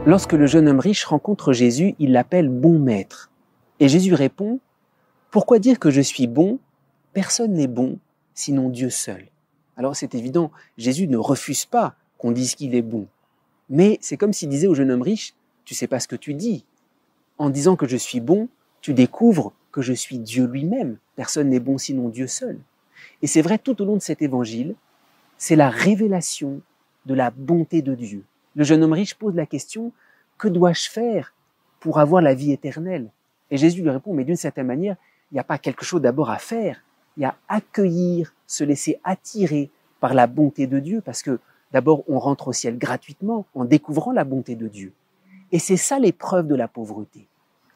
Lorsque le jeune homme riche rencontre Jésus, il l'appelle bon maître. Et Jésus répond, « Pourquoi dire que je suis bon? Personne n'est bon, sinon Dieu seul. » Alors c'est évident, Jésus ne refuse pas qu'on dise qu'il est bon. Mais c'est comme s'il disait au jeune homme riche, « Tu sais pas ce que tu dis. En disant que je suis bon, tu découvres que je suis Dieu lui-même. Personne n'est bon sinon Dieu seul. » Et c'est vrai tout au long de cet évangile, c'est la révélation de la bonté de Dieu. Le jeune homme riche pose la question, que dois-je faire pour avoir la vie éternelle? Et Jésus lui répond, mais d'une certaine manière, il n'y a pas quelque chose d'abord à faire, il y a accueillir, se laisser attirer par la bonté de Dieu, parce que d'abord on rentre au ciel gratuitement en découvrant la bonté de Dieu. Et c'est ça l'épreuve de la pauvreté.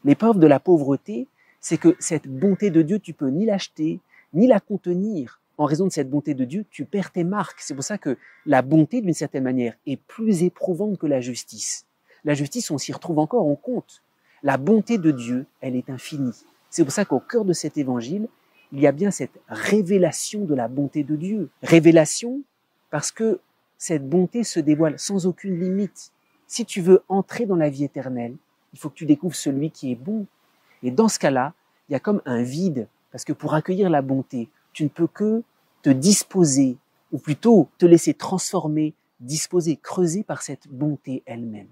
L'épreuve de la pauvreté, c'est que cette bonté de Dieu, tu peux ni l'acheter, ni la contenir. En raison de cette bonté de Dieu, tu perds tes marques. C'est pour ça que la bonté, d'une certaine manière, est plus éprouvante que la justice. La justice, on s'y retrouve encore, on compte. La bonté de Dieu, elle est infinie. C'est pour ça qu'au cœur de cet évangile, il y a bien cette révélation de la bonté de Dieu. Révélation parce que cette bonté se dévoile sans aucune limite. Si tu veux entrer dans la vie éternelle, il faut que tu découvres celui qui est bon. Et dans ce cas-là, il y a comme un vide, parce que pour accueillir la bonté, tu ne peux que te disposer, ou plutôt te laisser transformer, disposer, creuser par cette bonté elle-même.